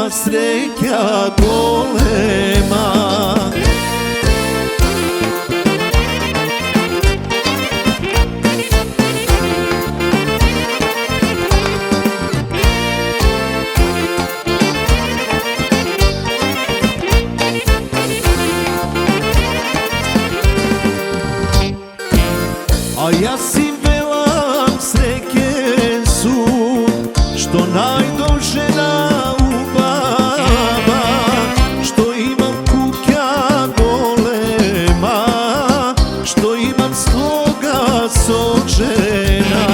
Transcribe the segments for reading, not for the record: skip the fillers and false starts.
ima sreća golema. A ja si velam sreke su, što najdo žena u baba, što imam kuća golema, što imam sloga sočena,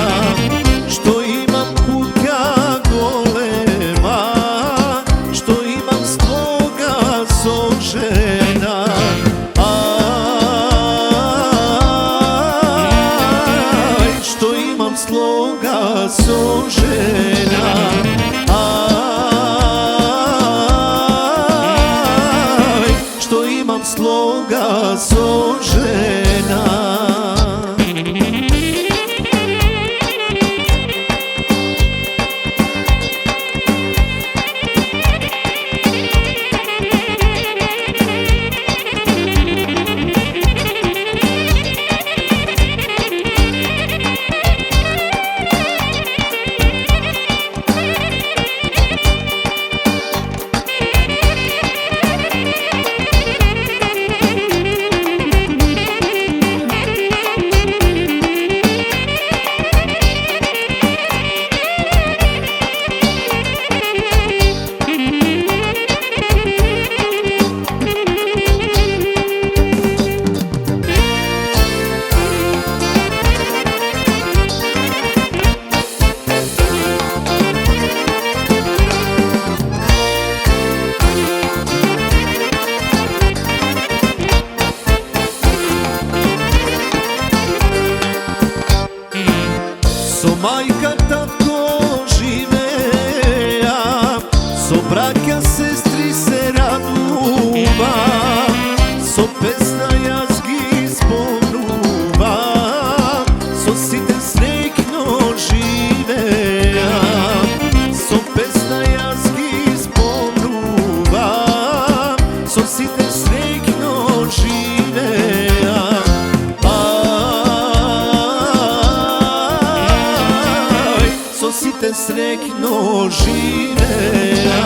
što imam kuća golema, što imam sloga sočena. Sloga sožena, aj, što imam sloga sožena. So majka, tatko živeja, so braća, sestri se raduva, so pesna jazgi sponuva, so site srećno živeja, so pesna jazgi sponuva, so site srećno živeja. Site srećno živeja,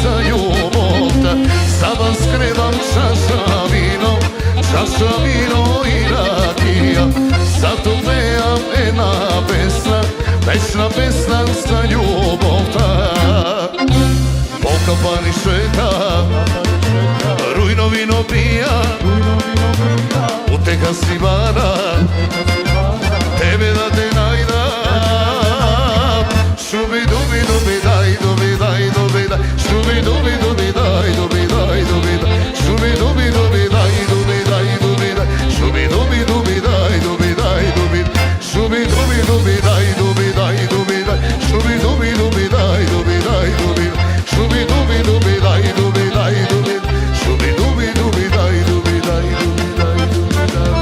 sa ljubov sad vam skrebam čaša vino i rakija sad tu pejam jedna pesna večna pesna za ljubov po kapani šeta rujno vino pija uteka si vana tebe da te najdam šubi dubi dubi daj dubi daj dubi daj šubi dubi dubi daj dubi daj dubi daj šubi dubi dubi daj dubi daj dubi daj šubi dubi dubi daj dubi daj dubi šubi dubi dubi daj dubi daj dubi daj šubi dubi dubi daj dubi daj dubi šubi dubi dubi daj dubi daj dubi šubi dubi dubi daj dubi daj dubi daj dubi daj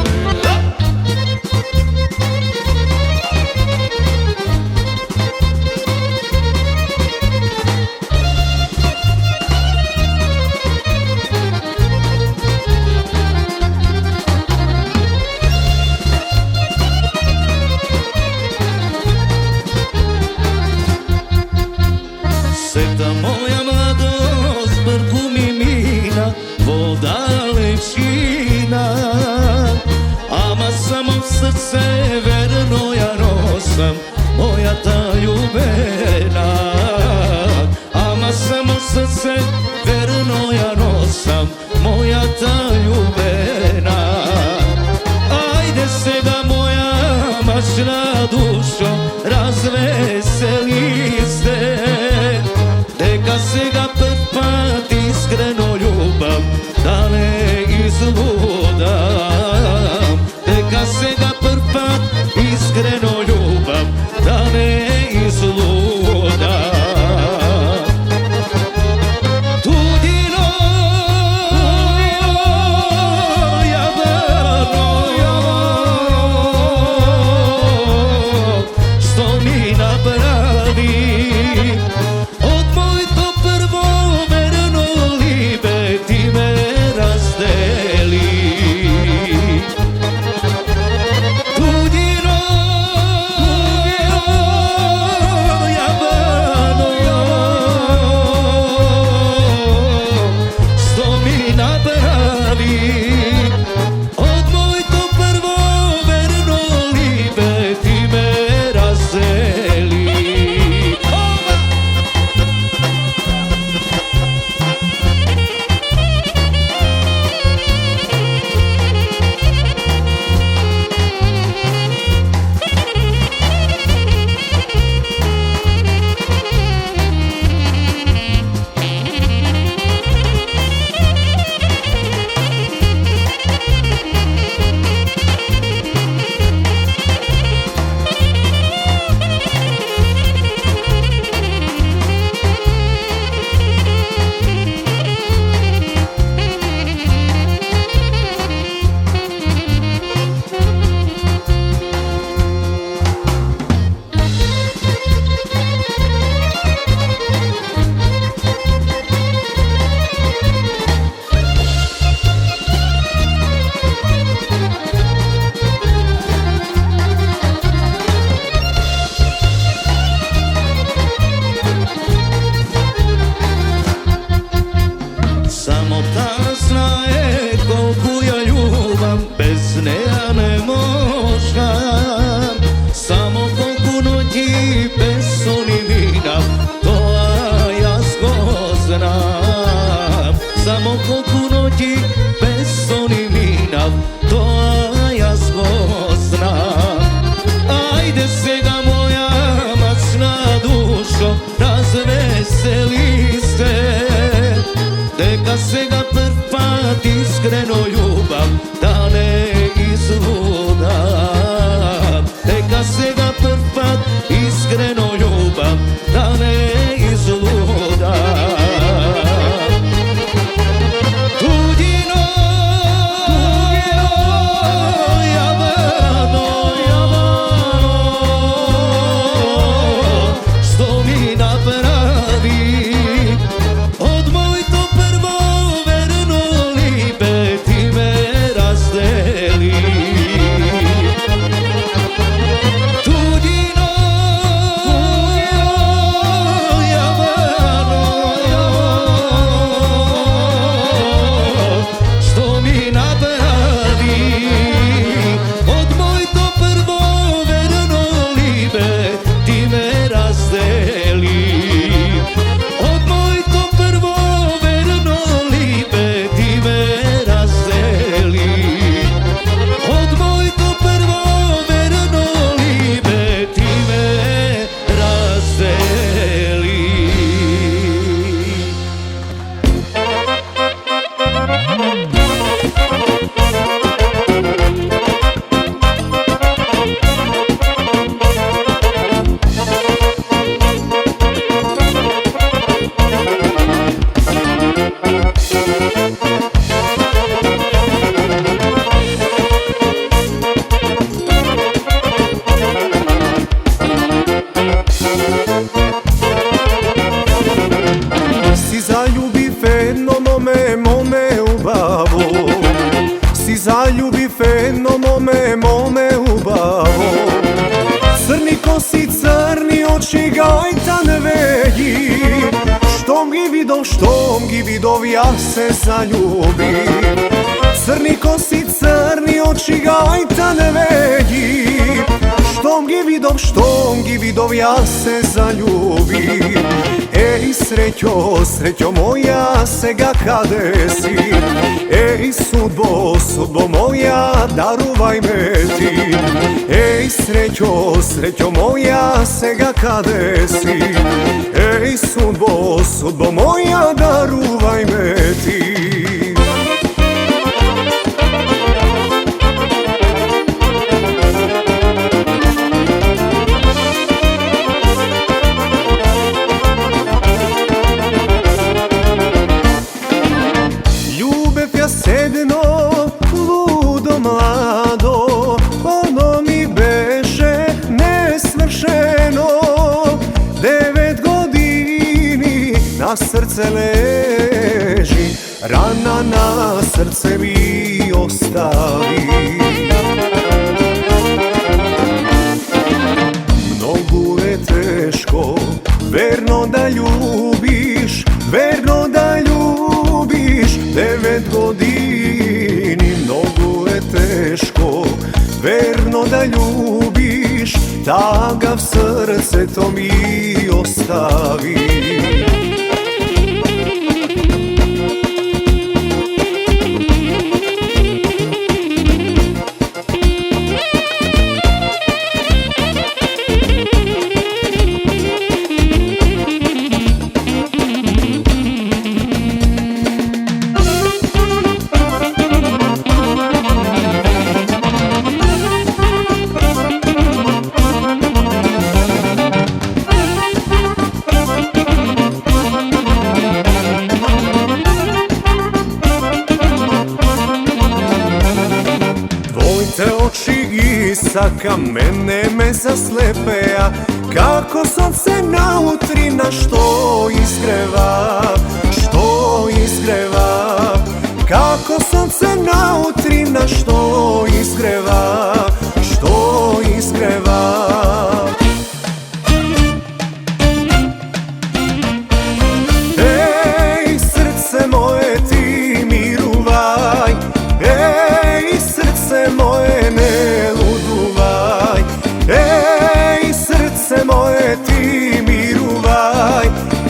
štom gi vidov ja se zaljubim. Crni kosi, crni oči gajta ne vedi. Štom gi vidov ja se zaljubim. Ej srećo, srećo moja, sega kade si. Ej sudbo, sudbo moja, daruvaj me ti. Ej srećo, srećo moja, sega kade si. Ej sudbo, sudbo moja, daruvaj me ti. Sedno, ludo mlado, ono mi beše nesvršeno. 9 godini na srce leži, rana na srce mi ostavi. Mnogo je teško, verno da ljubiš, verno da ljubiš. 9 godini, mnogo je teško, verno da ljubiš, takav srce to mi ostavi. Te oči isaka mene me zaslepeja, kako sunce nautrina što isgreva, što isgreva. Kako sunce nautrina što isgreva, što isgreva. Ej srce moje ti miruvaj, ej srce moje ne luduvaj. Ej srce moje ti miruvaj,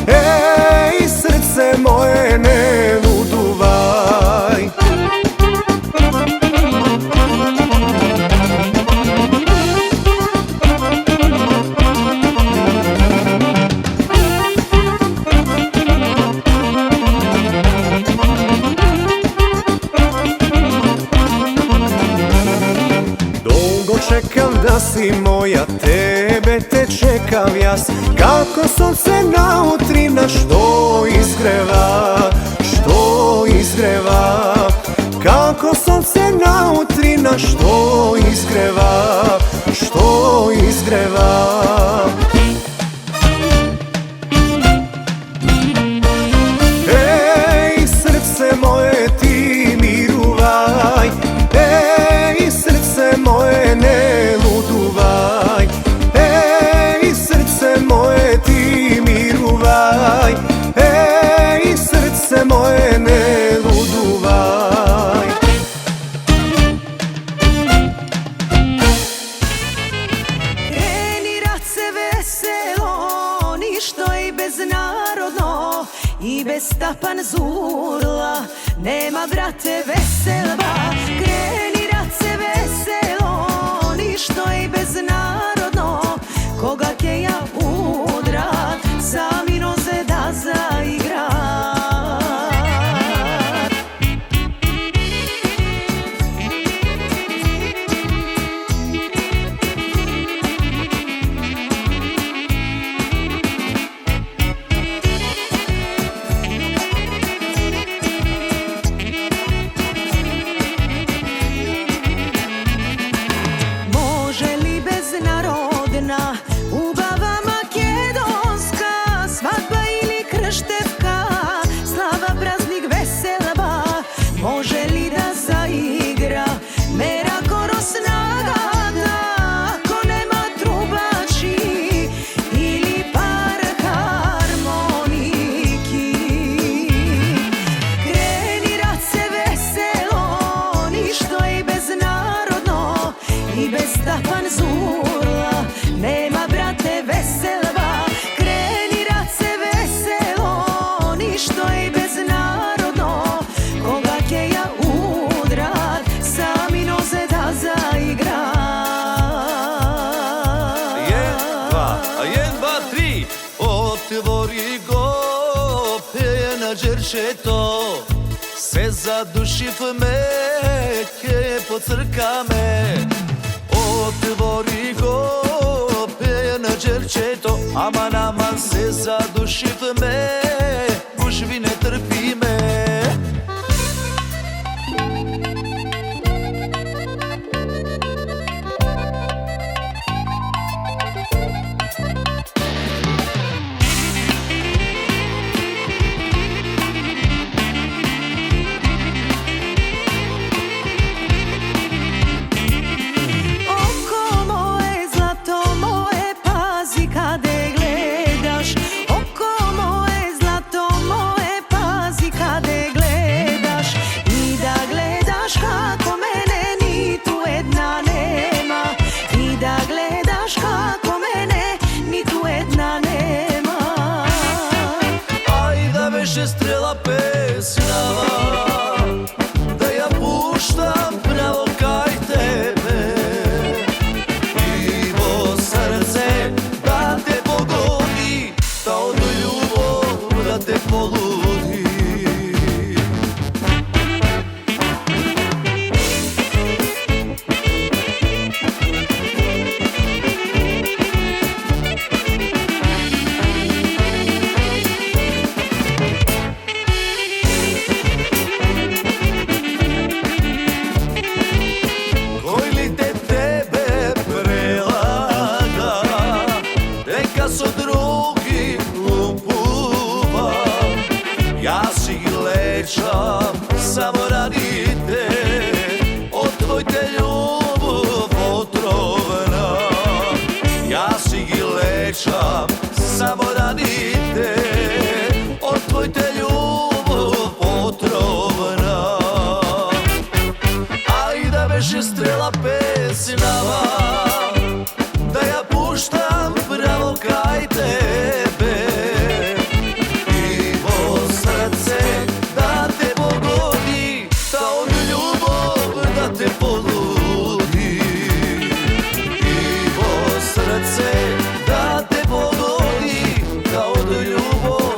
ej srce moje ne luduvaj. Čekam da si moja, tebe te čekam jas. Kako sunce nautrina što isgreva, što isgreva. Kako sunce nautrina što isgreva, što isgreva. Ej srce moje ti miruvaj, ej srce moje ne luduvaj. Ej srce moje ti miruvaj, ej srce moje ne luduvaj. Kreni race veselo, ništo i beznarodno, i bez tapan zurla, nema brate veselba. Kreni race veselo, ništo i beznarodno, koga ke ja udrat, sami noze da zaigrat. Može li beznarodna u babama kjer Otvori go, pena džerčeto, se zadušiv me, ke pocrka me. Otvori go, pena džerčeto, aman aman se zadušiv me, gužvi ne trpi me. Beše strela pesnava, da ja puštam pravo kaj tebe. Krivo srce da te pogodi, da od ljubav da te poludi. So drugi lupuva, ja si lečam samo radi te, od tvoj te ljubav otrovna. Ja si lečam samo radi te, od tvoj te ljubav otrovna. Aj da beše strela pesnava, da ja puštam pravo kraj tebe. Krivo srce da te pogodi, da od ljubav da te poludi. Krivo srce da te pogodi, da od ljubav.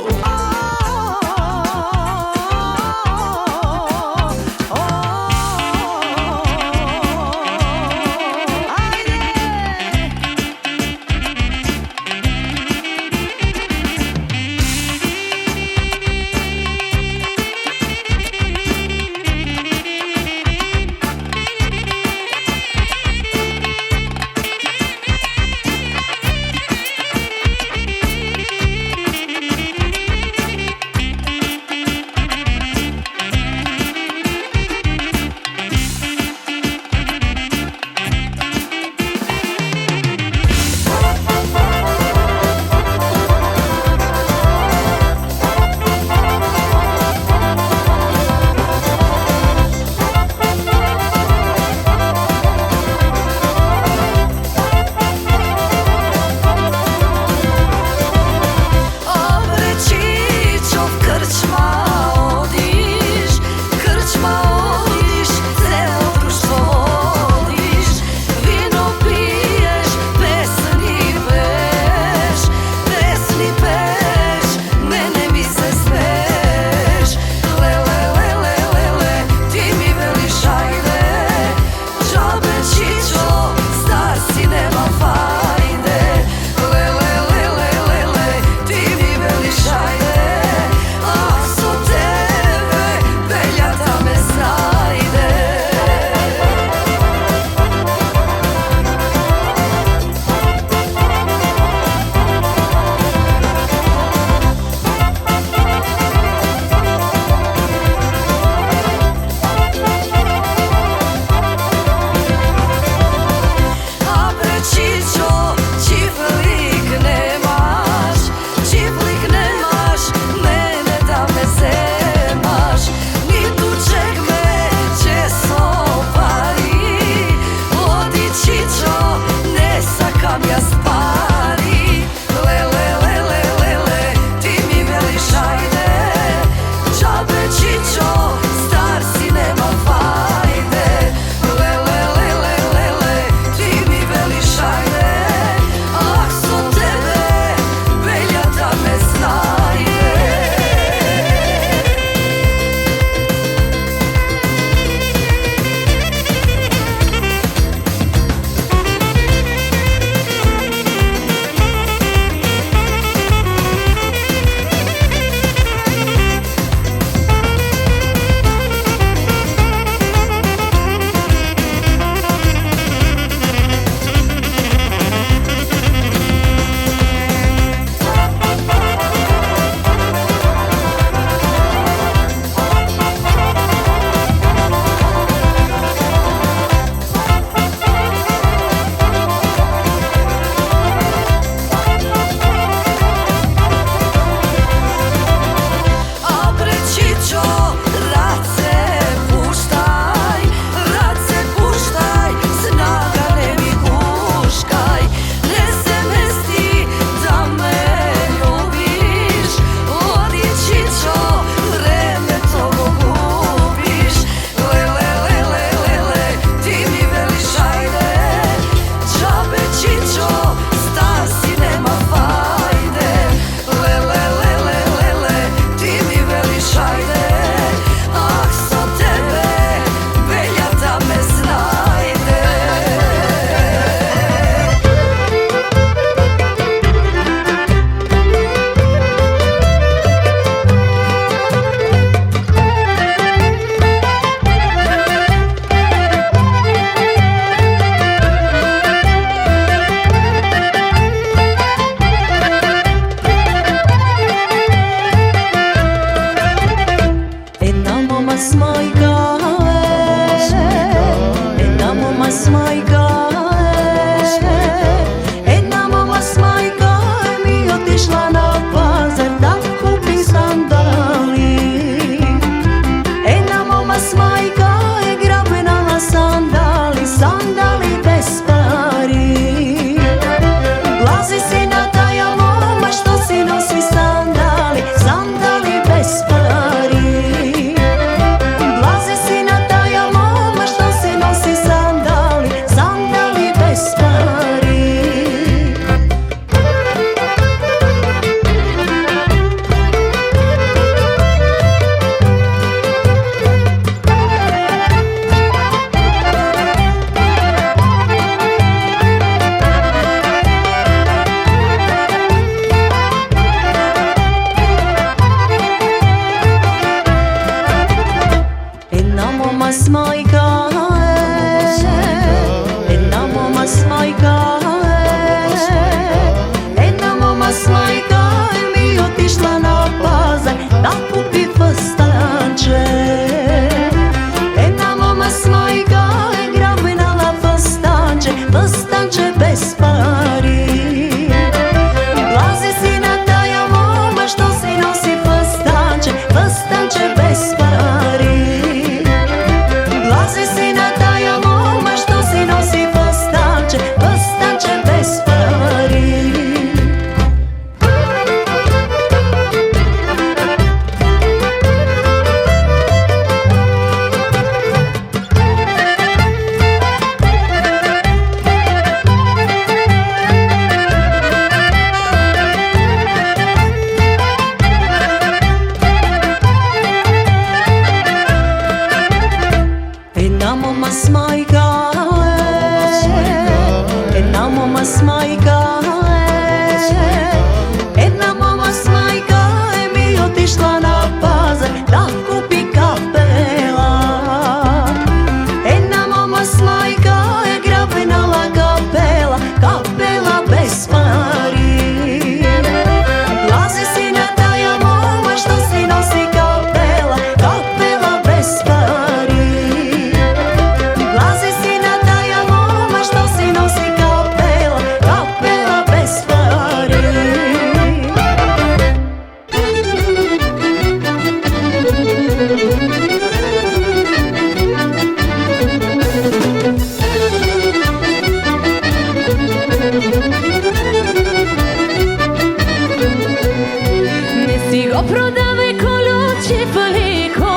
si go prodave kolo će faliko,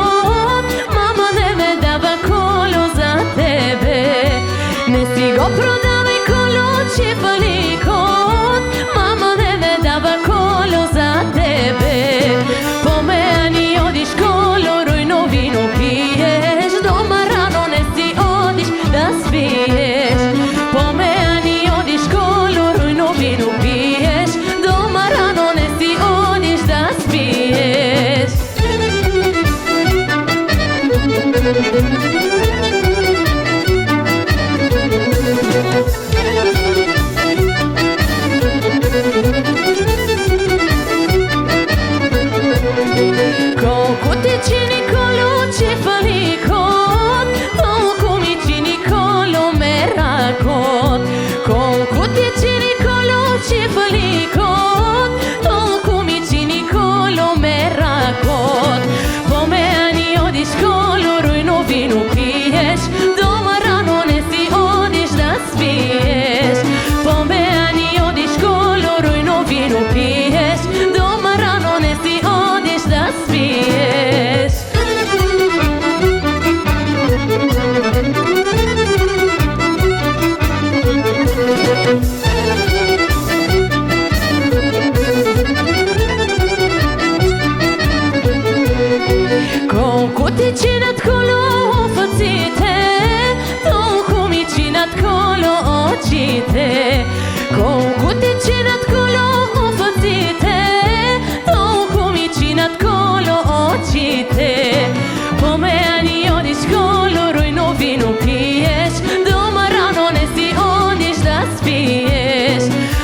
mama ne me dava kolo za tebe. Ne si go prodave kolo će faliko, mama ne me dava kolo za tebe. Po meni odiš kolo, rujno vino piješ, doma rano ne si odiš da spiješ. Po meni odiš kolo, rujno vino piješ, doma rano ne si odiš da spiješ. Koliko ti čini kolo će falikot, toliko mi čini kolo merakot. Koliko ti čini kolo će falikot, toliko mi čini kolo merakot. Po meni odiš kolo, rujno vinu piješ, doma rano ne si odiš da spiješ. Po meni odiš kolo, rujno vinu piješ, doma rano ne si odiš da spiješ. Koliko ti činat kolo facite, toliko mi činat kolo očite. Koliko ti činat kolo facite, toliko mi činat kolo očite. Po meni odiš kolo, rujno vinu piješ, doma rano ne si odiš da spiješ.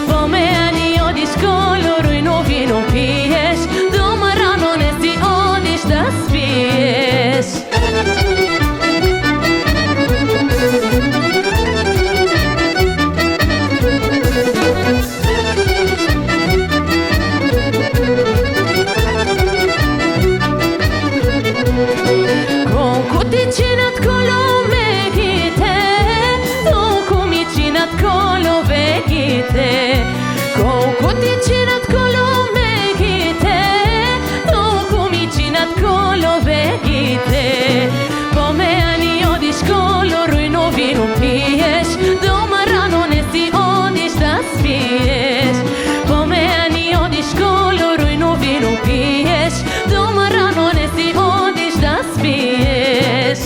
Po meni odiš kolo, rujno vinu piješ, doma rano ne si odiš da spiješ. Koliko ti činat kolo megite, toliko mi činat kolo vegite. Koliko ti činat kolo megite, toliko mi činat kolo vegite. Po meni odiš kolo, rujno vinu piješ, doma rano ne si odiš da spiješ. Po meni odiš kolo, rujno vinu piješ, doma rano ne si odiš da spiješ.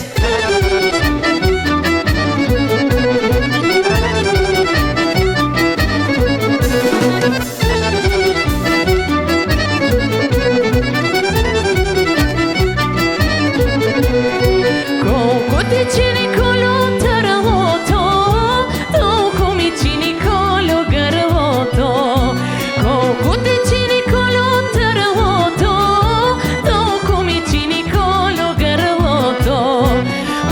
Koliko ti čini kolo travoto, toliko mi čini kolo grvoto. Koliko ti čini kolo travoto, toliko mi čini kolo grvoto.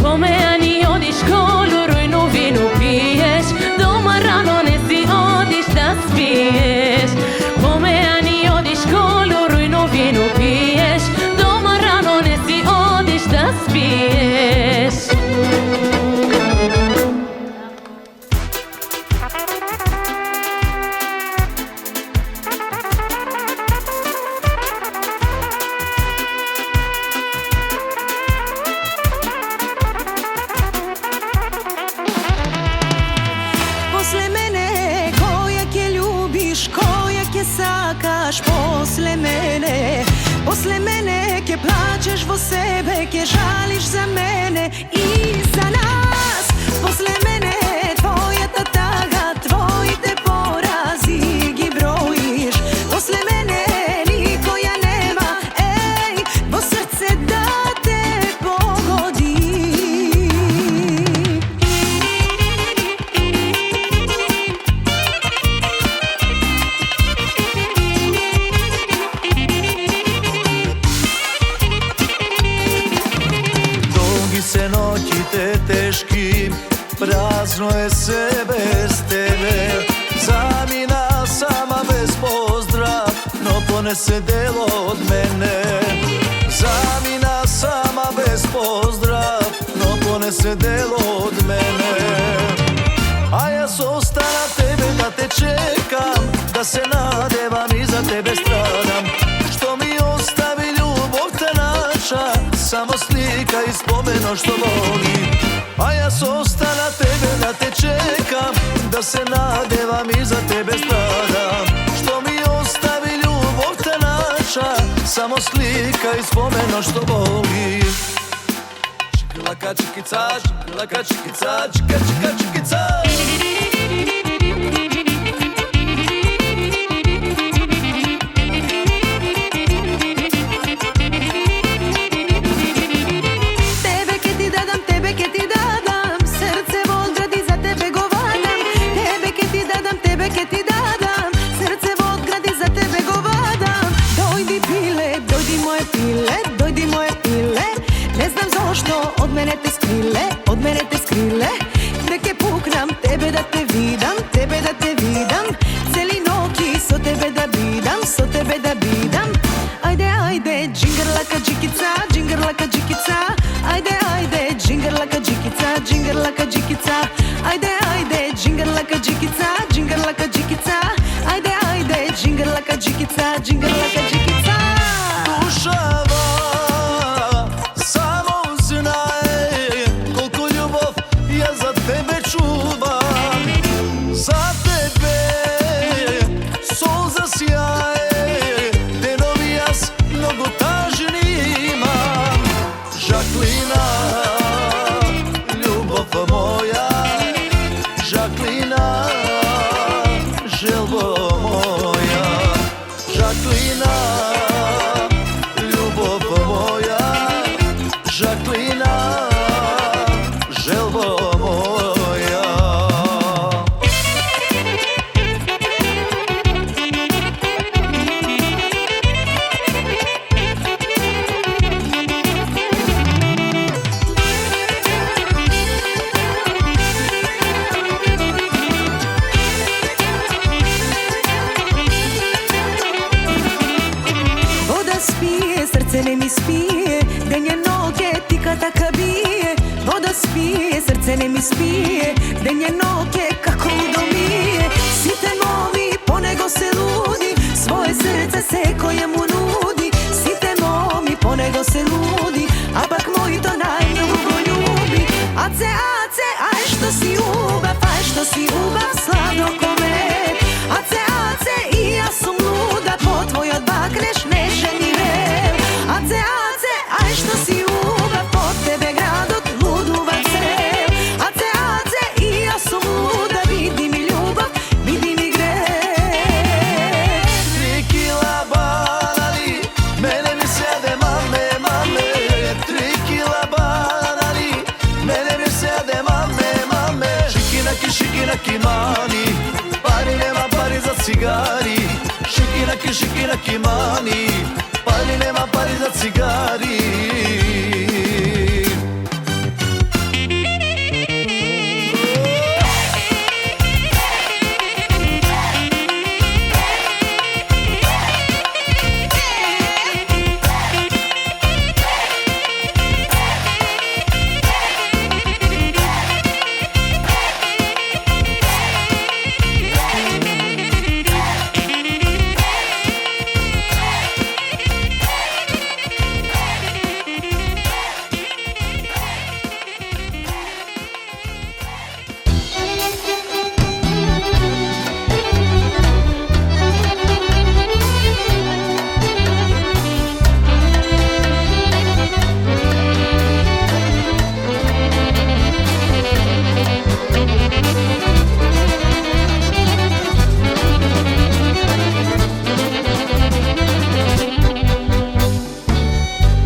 Po meni odiš kolo, rujno vinu piješ, doma rano ne si odiš da spiješ. Po meni odiš kolo, rujno vinu piješ, doma rano ne si odiš da spiješ. Posle mene kojake ljubiš, kojake sakaš posle mene ke plačeš vo sebe, ke žališ za mene i za nas. Posle mene tvoja tataga, tvoji te porazi gi brojiš. Posle mene niko ja nema, ej, bo srce da te pogodi. Dugi se noći te teški, prazno je sve bez tebe. Zamina sama bez pozdrav, no ponese delo od mene. Zamina sama bez pozdrav, no ponese delo od mene. A ja zostana tebe da te čekam, da se nadevam i za tebe stradam. Što mi spomeno što volim. A ja sam ostala tebe da te čekam, da se nadevam i za tebe stradam. Što mi ostavi ljubav te naša, samo slika i spomeno što volim. Čikilaka čikica, čikilaka čikica, čika čika čikica. Od mene te skrile, neke puknam, tebe da te vidam, tebe da te vidam. Celi noki, so tebe da bidam, so tebe da bidam. Ajde, ajde, džingerlaka džikica, džingerlaka džikica. Ajde, ajde, džingerlaka džikica, džingerlaka džikica. Ajde, ajde, džingerlaka džikica, džingerlaka džikica. Ajde, ajde, džingerlaka džikica, džingerlaka džikica. Dušava samo znaje koliko ljubav ja za tebe čuvam. Za tebe solza sjaje, te novi jas mnogo tažni imam. Žaklina, ljubav moja, Žaklina, želbo moja. Žaklina, ljubav moja, Žaklina, želbo moja. Voda spije, srce ne mi spije, denje noge tika taka bije. Voda spije, srce ne mi spije, denje noge kako udomije. Site momi, ponego se ludi, svoje srce se kojemu nudi. Site momi, ponego se ludi, a pak moj to najmnogo ljubi. Ace, ace, aj što si ubav, aj što si ubav slavno kome. Ace, ace, i ja sam luda, po tvoj odbakneš neženi vel. Ace, ace, aj što si ubav, po tebe gradot luduvan cel. Ace, ace, i ja sam luda, vidi mi ljubav, vidi mi greh. 3 kila banani, mene mi sjede mame, mame. 3 kila banani, mene mi sjede mame, mame. Šikinaki, šikinaki mani, pari nema pari za cigari. Šikinaki, šikinaki mani, pari nema pari za cigari.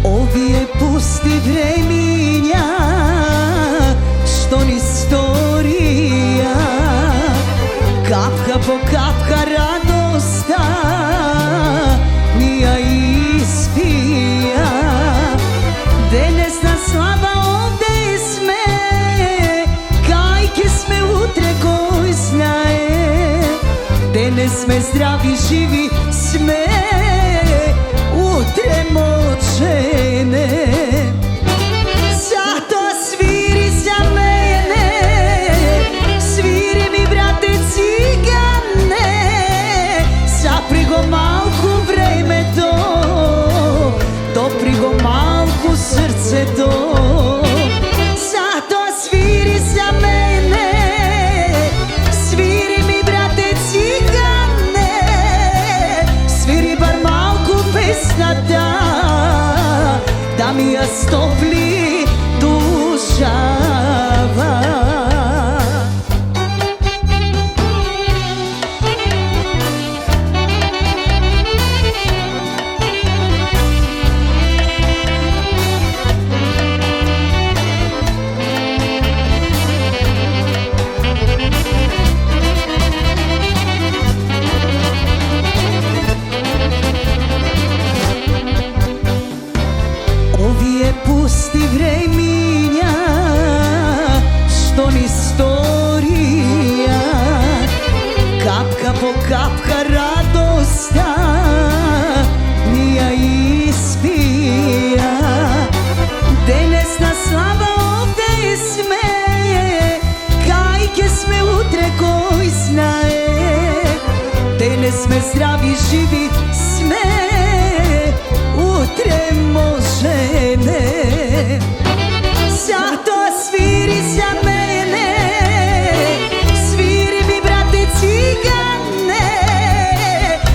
Ovdje pusti vreminja, što ni storija. Kapka po kapka radosta, mija ispija. Denesna slava ovde sme, kajke sme utre koj znaje. Denes sme zdravi živi sme, utre močene. Zato sviri za mene, sviri mi brate cigane. Zaprigo malku vreme to, doprigo malku srce to. mi rastopli dušava. Ovije pusti vreminja što ni storija, kapka po kapka radosta nija ispija. Denes na slava ovde smeje, kajke sme utre koji znaje. Denes me zdravi živi sme utre možene. Zato sviri za mene, sviri mi brate cigane,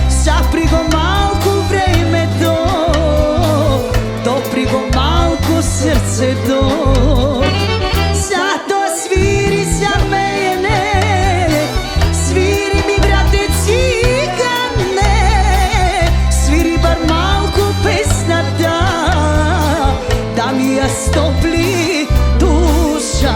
zaprigo malku vreme to prigo malku srce do. Zato sviri za mene, sviri mi brate cigane, sviri bar malku pesna da mi rastopli dušava.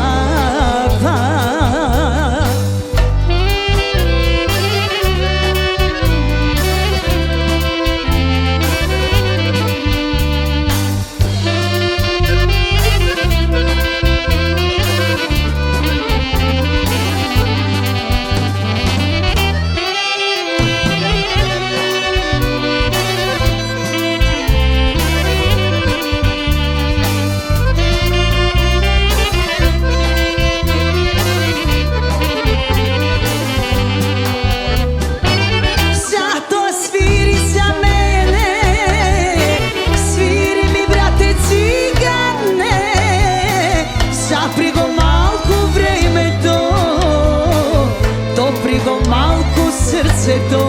Srce to,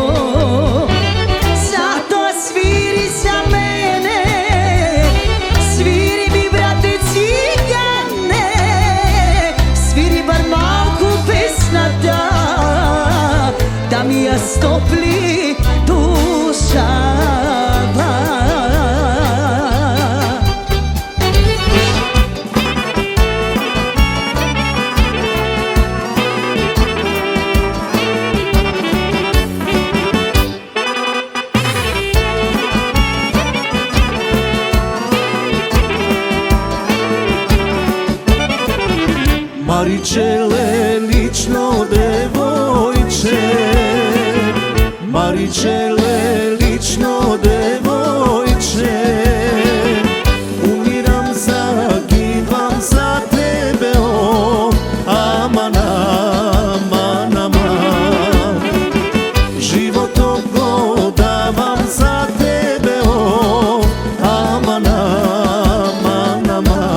zato sviri za mene, sviri mi brate cigane, sviri bar malku pesna da mi rastopli dušava. Maričele, lično devojče, Maričele, lično devojče, umiram, zagivam za tebe, o, aman, aman, aman. Životom go davam za tebe, o, aman, aman, aman.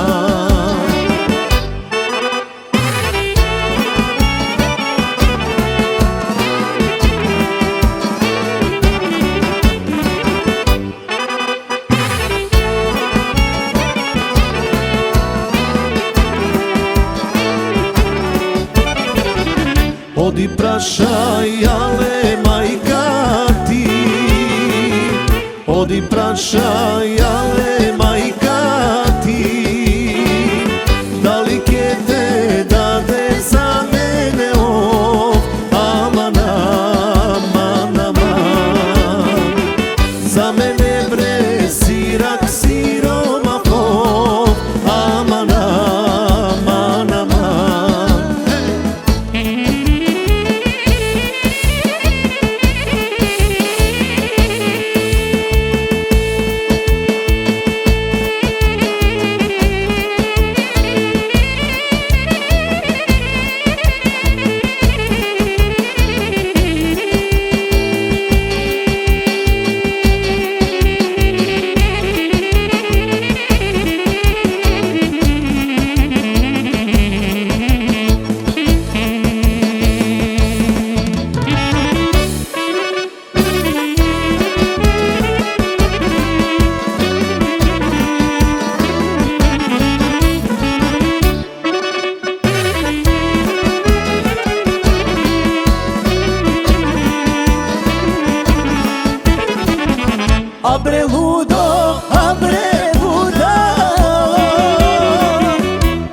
Odi prašaj, ale majka ti, odi prašaj, ale majka ti, da li ke te dade za mene, o, aman, aman, aman. Za mene bre sirak siromafo, aman, aman, aman. ludo, abre ludo,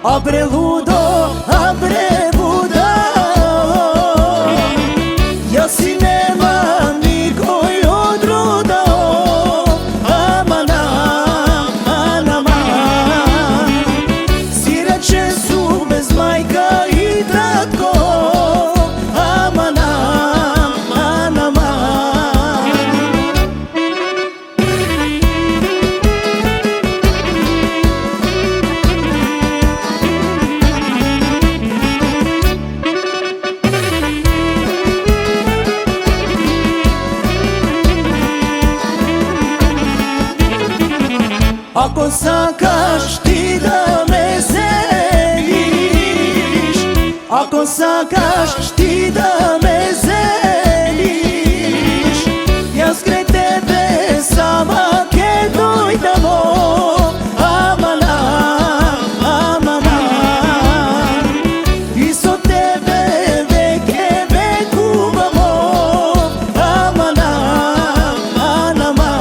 abre ludo, abre ludo. Ja si nemam nikoju drugo, amana, anama. Sirače su bez majka i tatko, amana, anama. Ako sakaš ti da me zeliš, ako sakaš ti da me zeliš, ja skre tebe sama ke dojdamo, amana, amana. I so tebe veke vekuvamo, amana, anama.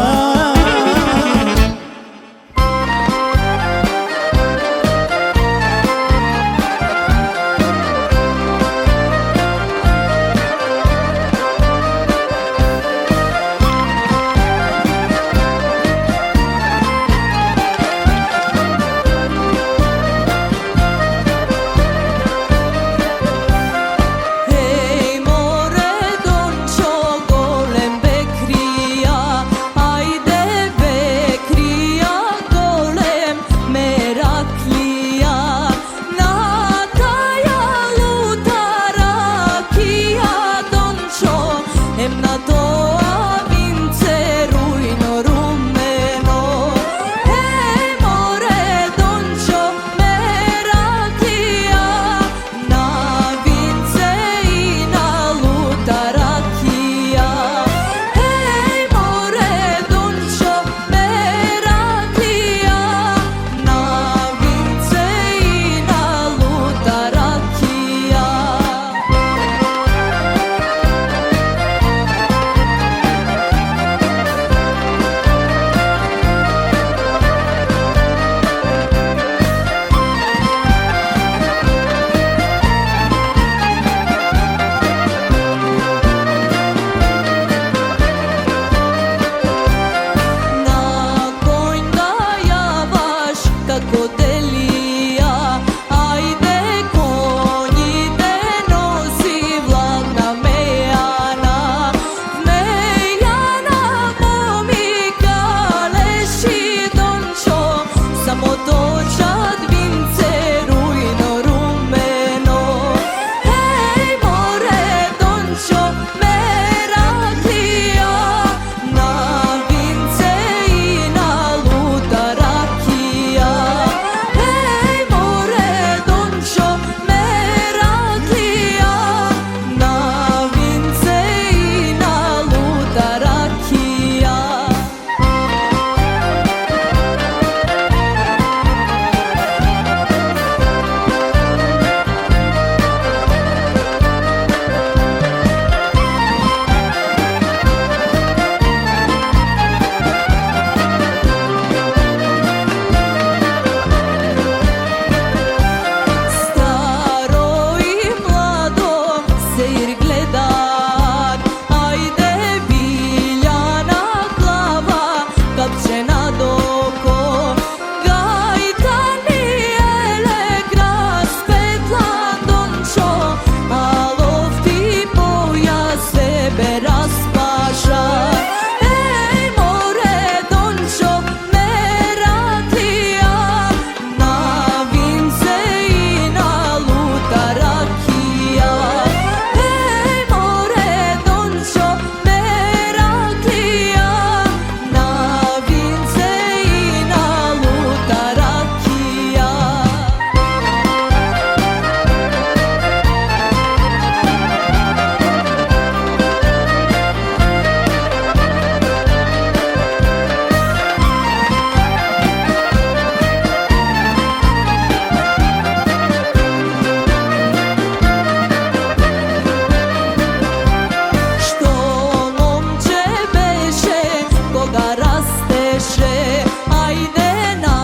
veše, ajde na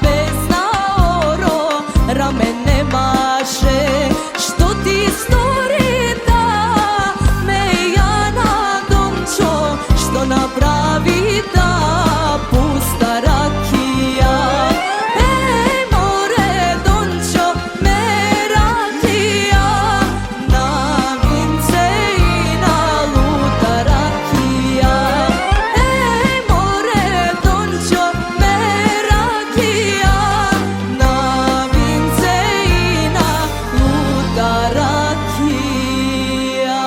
pesna oro, ramene maše, što ti stori da me Jana Dončo, što napravi da pusta rakija. Ej more Dončo, me rakija, na vince i na luta rakija. Ej more Dončo, me rakija, na vince i na luta rakija.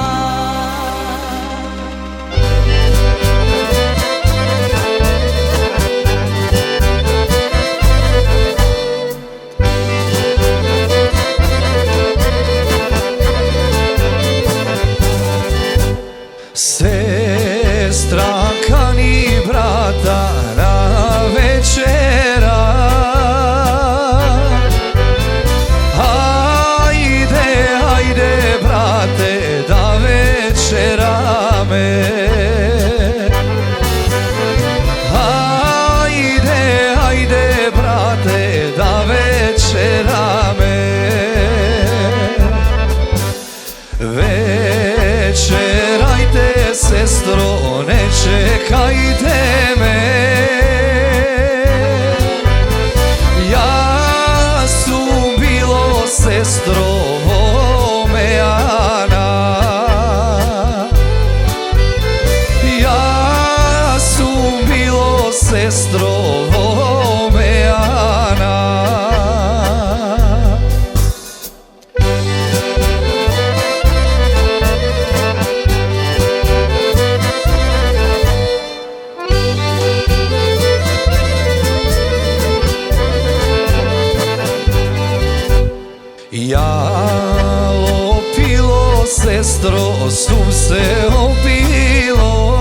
Sestra kani brata na večera, ajde, ajde brate da večerame. Ajde, ajde brate da večerame. Večerajte sestro, ne čekajte me. Ja sam bilo sestro omejana. Ja sam bilo sestro omejana. Ja opilo sestro, sum se opilo.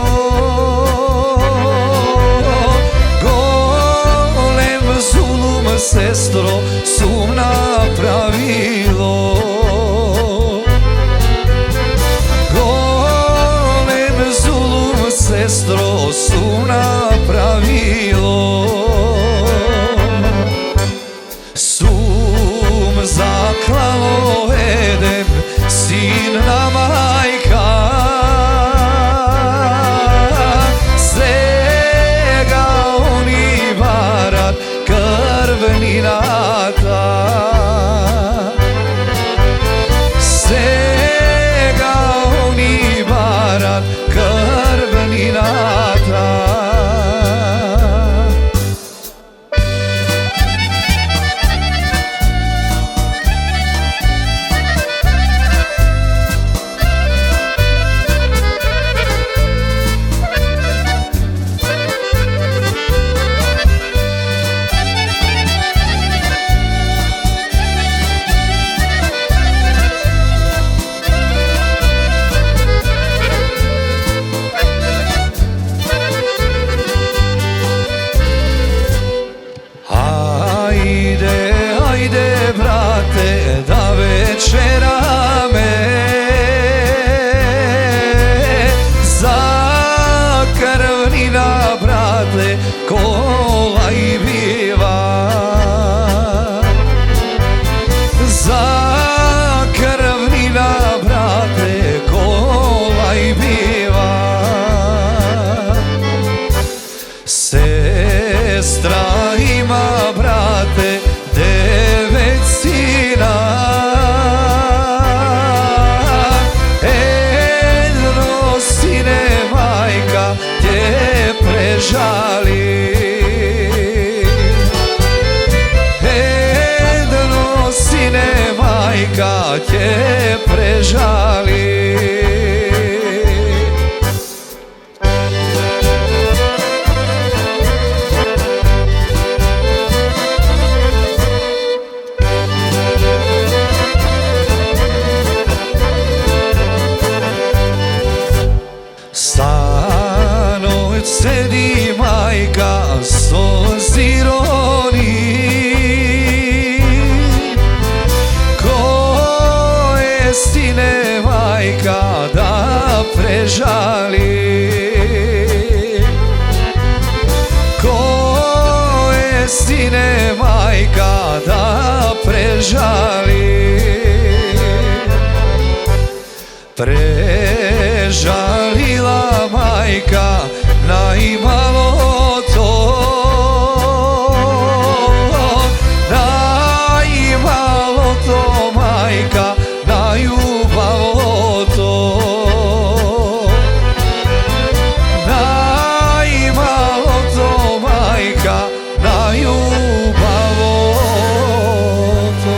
Golem zulum sestro, sum napravilo. Golem zulum sestro, sum napravilo. Zaklalo Eden, sinna majka, svega oni varat, krvninata. Svega oni varat, krvninata. Brate, da večerame, za krvnina, brate, kola i biva. Za krvnina, brate, kola i biva. Sestra ima, brate, 9 sina, jedno sine majka te prežali. Jedno sine majka te prežali. Stanoj sedi majka so zironi, koje stine majka da prežali. Ko sine majka da prežali. Prežalila majka najmalo to, najmalo to majka najubavo to, najmalo to majka najubavo to.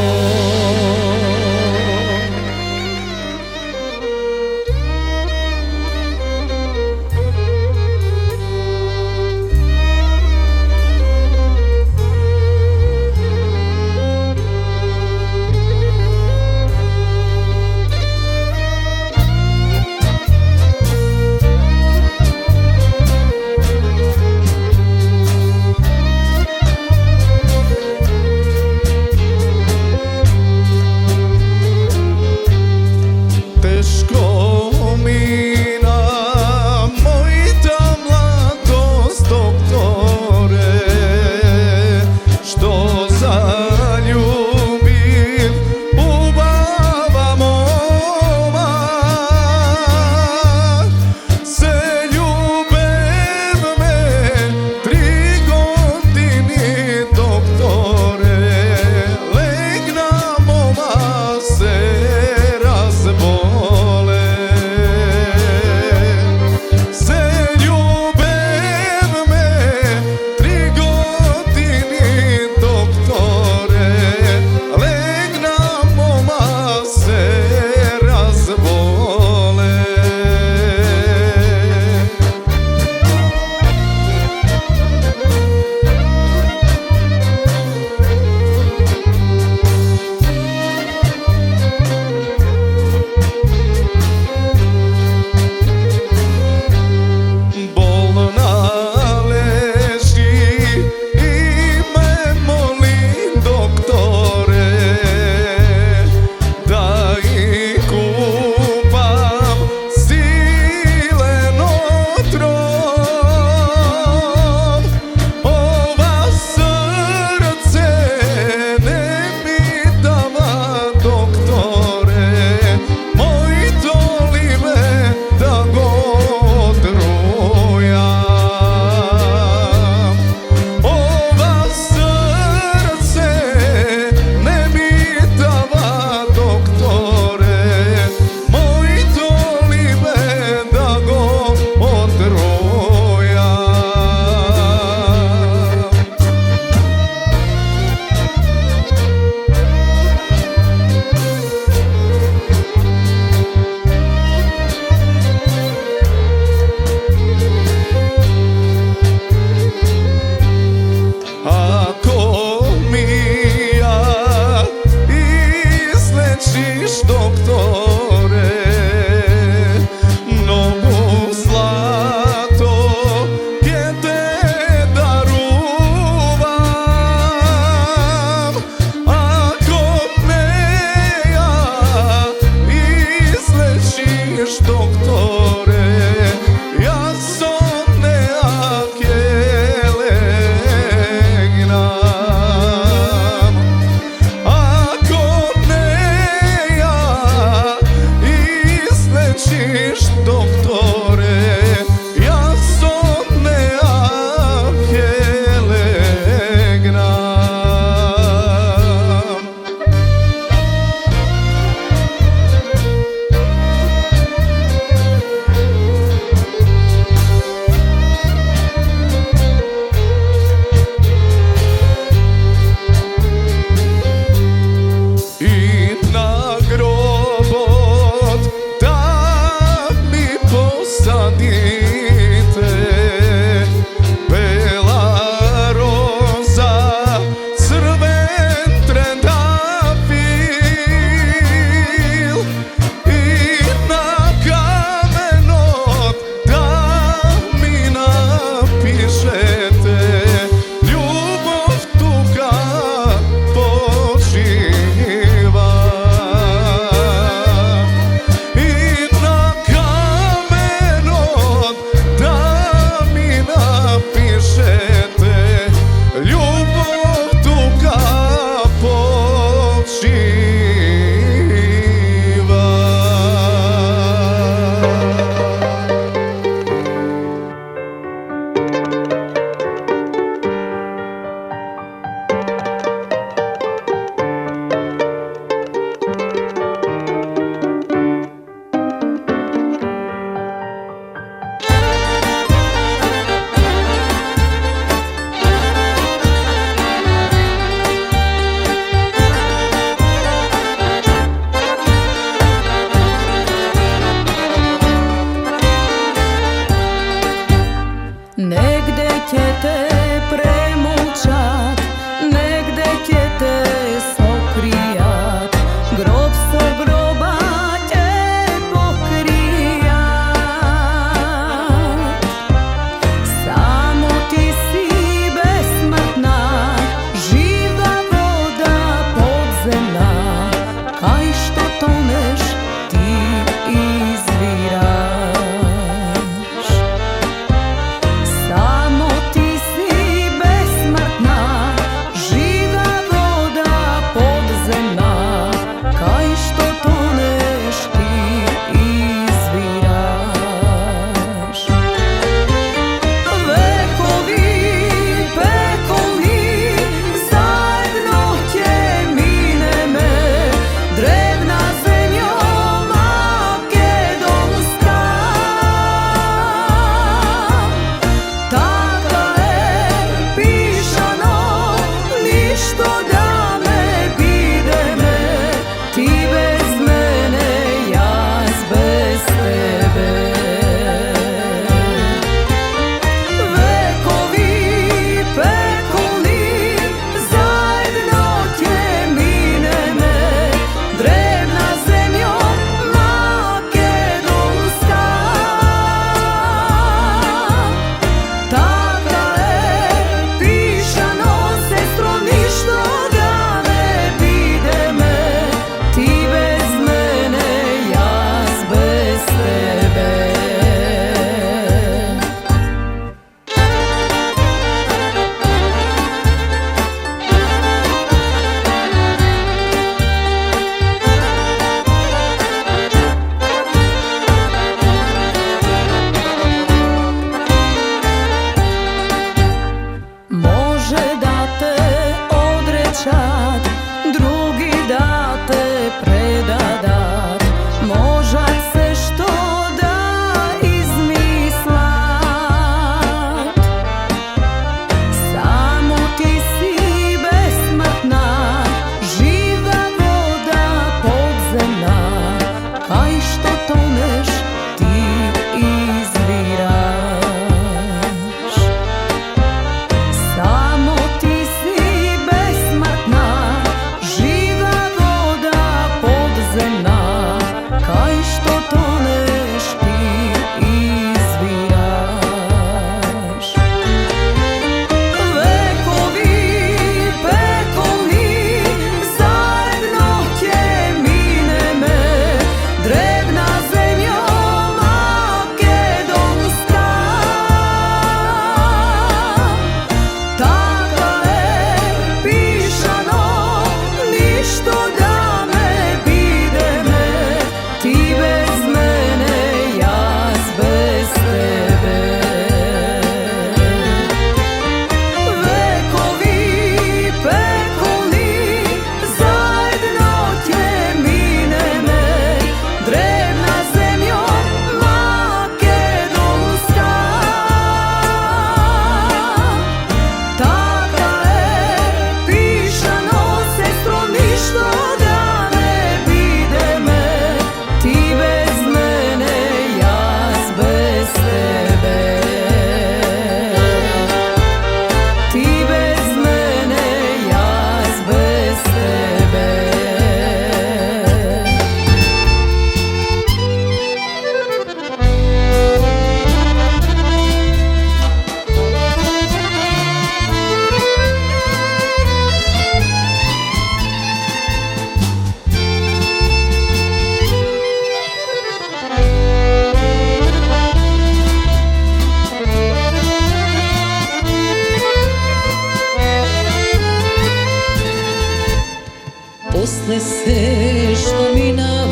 Posle sve što minav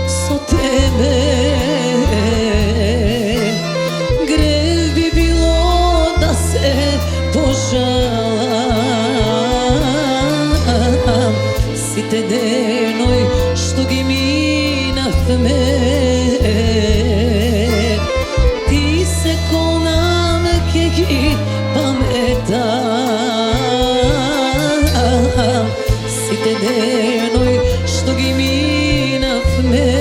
so tebe, grev bi bilo da se požalam. Si te denoj što gi minav me, ti se ko nam kegi pametam. Si te denoj što gi minav me,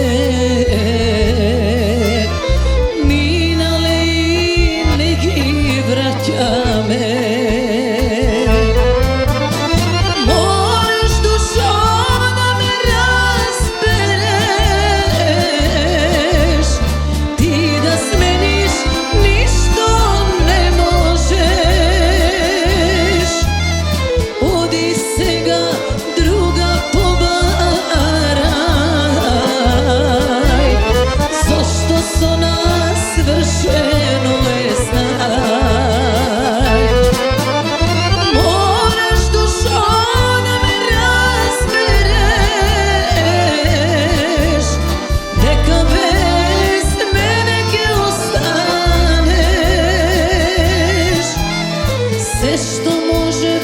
minale i ne gi vraća me. Moraš dušo da me raspereš, ti da smeniš ništo ne možeš. Odi se ga druga pobaraj, zašto so nas vršeno je znaj. Moraš dušo da me raspereš, neka bez mene ke ostaneš. Sve što može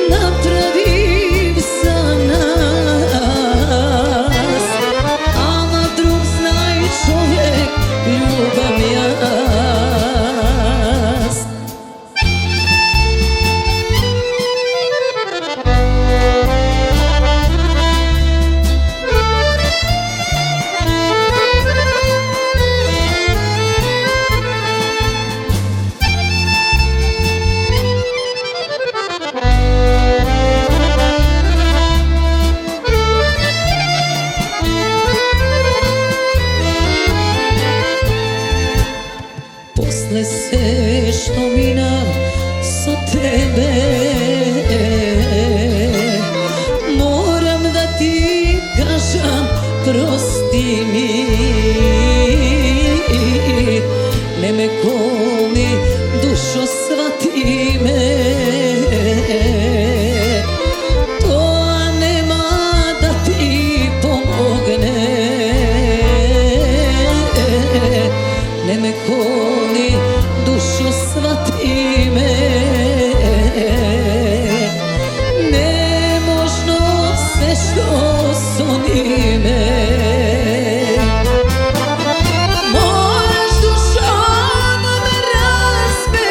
napravim za nas, ama drug znaj čovjek ljubam jas. Posle sve što minav so tebe, moram da ti kažem prosti mi. Ne me koni dušo svati me, to nema da ti pomogne. Ne me koni dušo svati me, ne možno sve što soni me. Moraš dušo da me raspereš,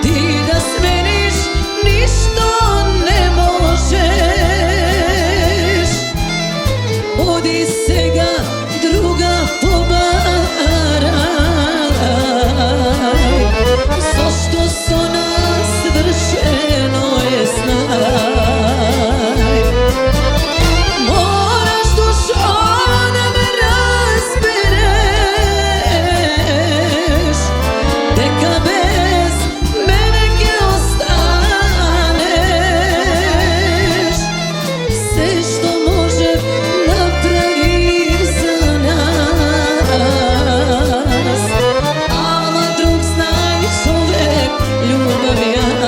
ti da smeniš ništo ne možeš. Odi se ga druga pobaraj, zašto so nas vršeno je znaj. Moraš dušo da me raspereš, neka bez mene ke ostaneš. Sve što može napravim za nas, ama drug znaj čovjek ljubam jas.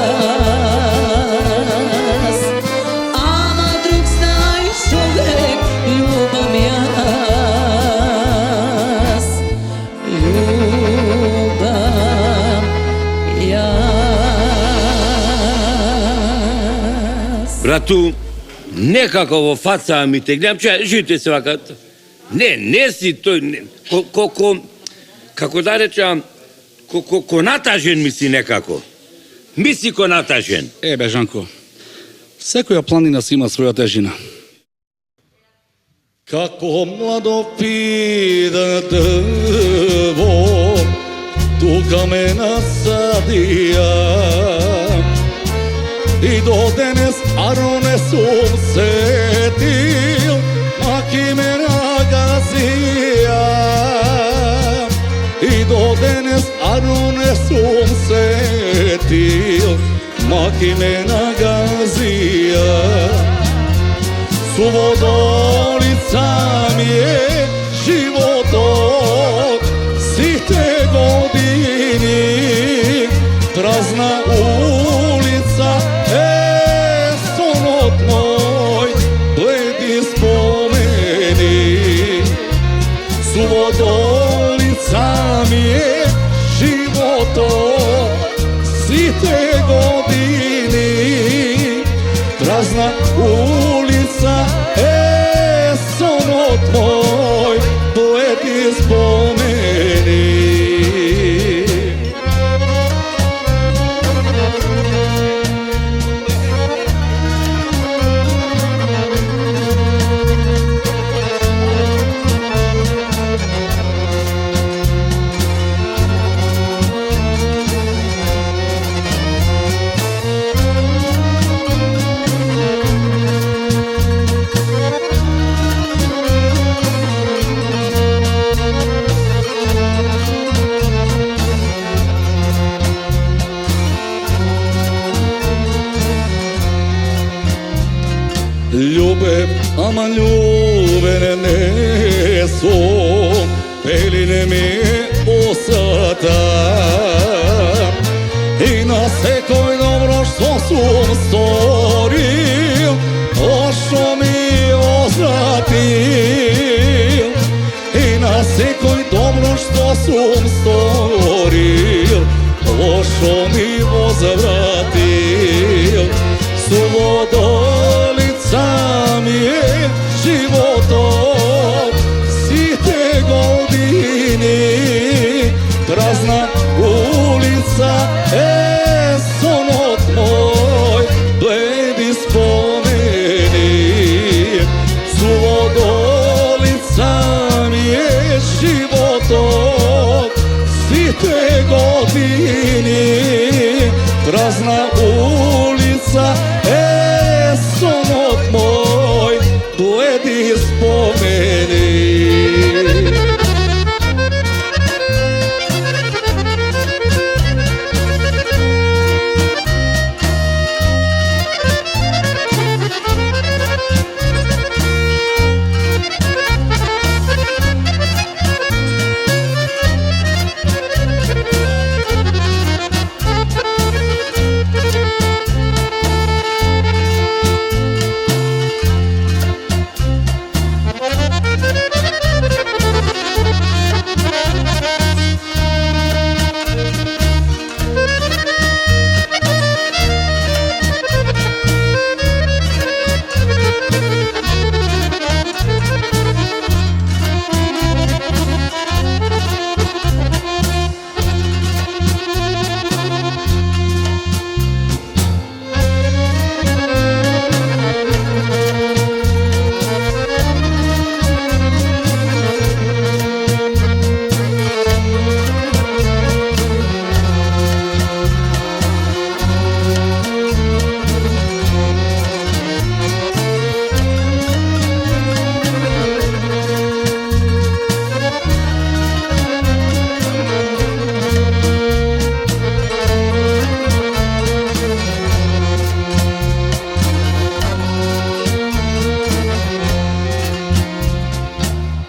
Ama drug znaj čovjek ljubam jas. Ljubam jas. Bratu, nekako во фаца ми те гледам, че живите се вака. Не си тој, како да речам, ко натажен ми си некако. Ми си ко натажен. Бе, Жанко, секоја планина си има своја тежина. Kako mlado pide drvo, tu kamena sadija. I do danas arone sum setil, maki me nagazija. I do danas arone sum setil, maki me nagazija. Suvodolica mi je životot svih te godini, prazna ulica, sono site godini, prazna ulica, sono tvoj, bledi spomeni. Ljubev, ama ljubene ne su, peline mi osata. I na sekoj dobro što sam storil, ošto mi ozratil. I na sekoj dobro što sam storil, ošto mi ozratil. Suvodolica mi je životom, site godini, prazna ulica, sono tvoj, bledi spomeni. Suvodolica mi je životom, site godini, prazna ulica, sono tvoj, bledi spomeni.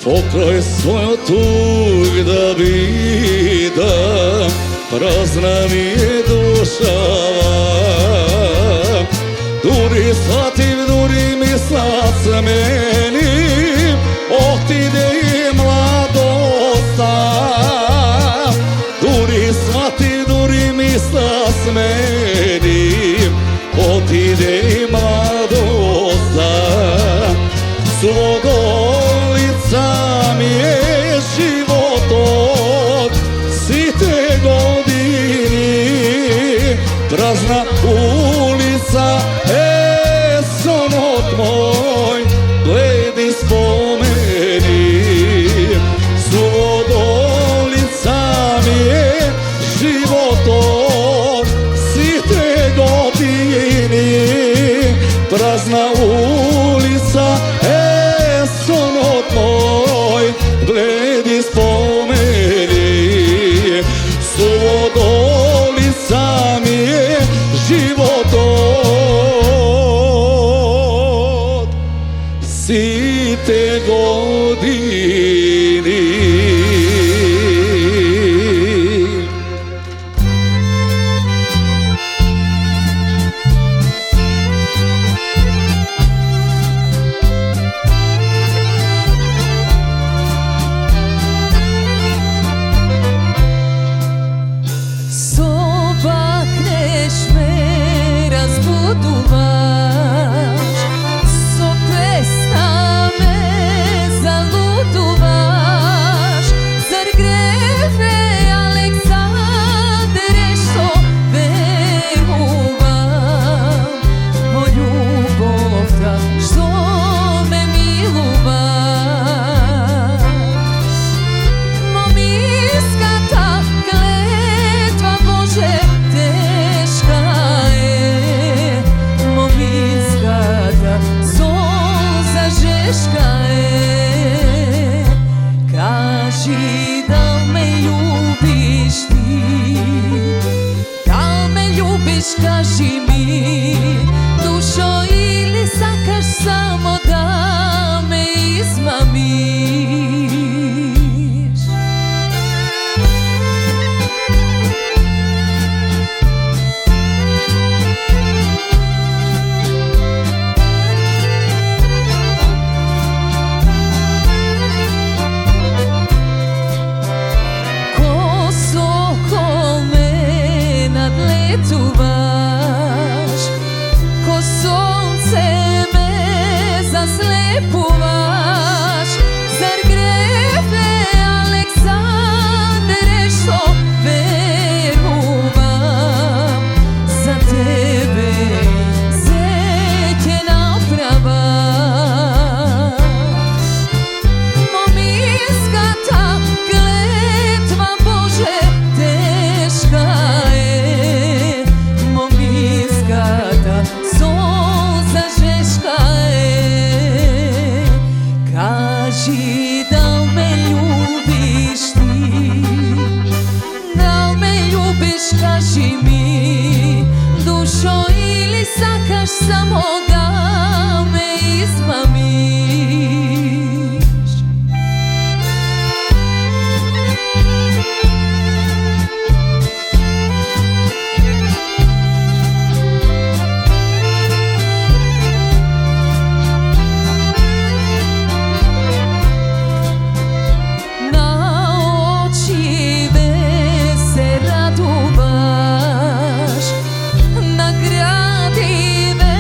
Pokraj svoju tug da vidim, prazna mi je dušava. Duri sativ, duri mislac meni, otide i mladosta. Duri sativ, duri mislac meni, otide i mladosta. Suvodolica mi je životom, site godini, prazna ulica, sono tvoj, bledi spomeni. Suvodolica mi je životom, site godini, prazna ulica, sono tvoj, bledi spomeni. Suvodolica mi je život ljubiš, kaži mi, dušo, ili sakaš samo da me izmamiš? Ko sokol me nadletuvaš, ko sonce me zaslepuvaš. Zar grebe Aleksandre što veruvam za tebe zeke naprava? Mominska ta kletva Bože teška je, mominska ta solza žeška je. Kaži da li me ljubiš ti, da li me ljubiš, kaži mi, dušo, ili sakaš samo da me izmamiš? Na oči se raduvaš, na gradive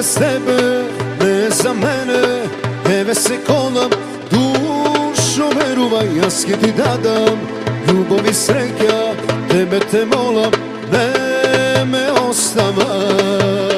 bez tebe, ne za mene. Tebe se kolam, dušo veruvaj, jaske ti dadam. Ljubav i sreća, tebe te molam, ne me ostavaj.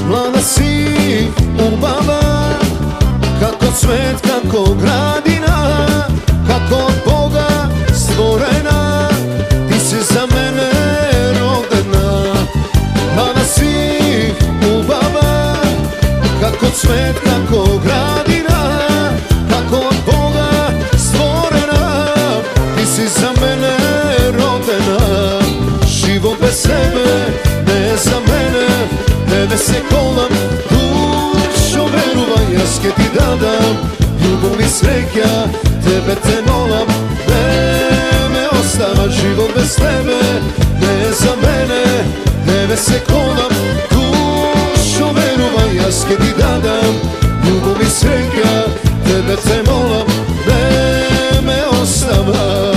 Mlada si ubava, kako cvet, kako gradina, kako od Boga stvorena, ti si za mene rodena. Mlada si ubava, kako cvet, kako gradina, kako od Boga stvorena, ti si za mene rodena. Život bez tebe, ne za mene. Tebe se kolam, dušo veruvaj, jaske ti dadam. Ljubav i sreća, tebe te molam, ne me ostava. Život bez tebe, ne za mene. Tebe se kolam, dušo veruvaj, jaske ti dadam. Ljubav i sreća, tebe te molam, ne me ostava.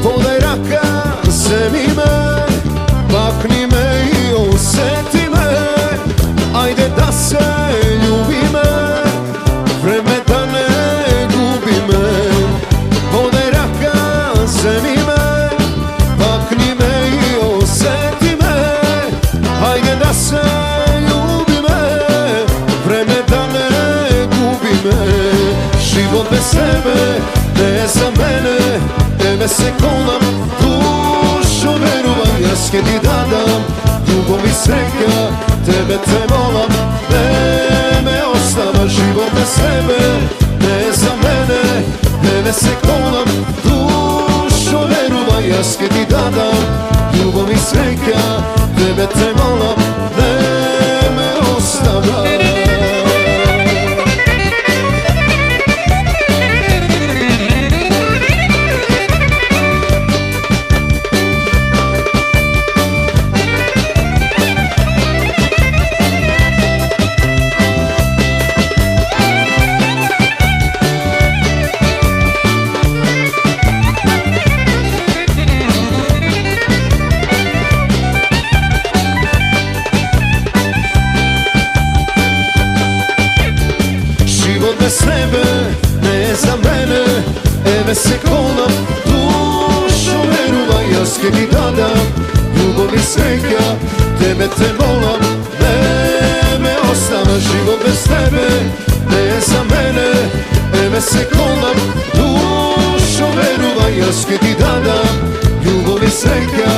Podaj raka, zemi me, pakni me i osjeti me. Ajde da se ljubi me, vreme da ne gubi me. Podaj raka, zemi me, pakni me i osjeti me. Ajde da se ljubi me, vreme da ne gubi me. Život bez tebe, ne za mene. Tebe se kolam, dušo veruvaj, jaske ti dadam. Ljubav i sreća, tebe te molam, ne me ostava. Život bez tebe, ne za mene. Tebe se kolam, dušo veruvaj, jaske ti dadam. Ljubav i sreća, tebe te molam, ne me ostava. Bez tebe, ne za mene. Tebe se kolam, dušo veruvaj, jaske ti dadam. Ljubav i sreća, tebe te molam, ne me ostava. Život bez tebe, ne za mene. Tebe se kolam, dušo veruvaj, jaske ti dadam. Ljubav i sreća,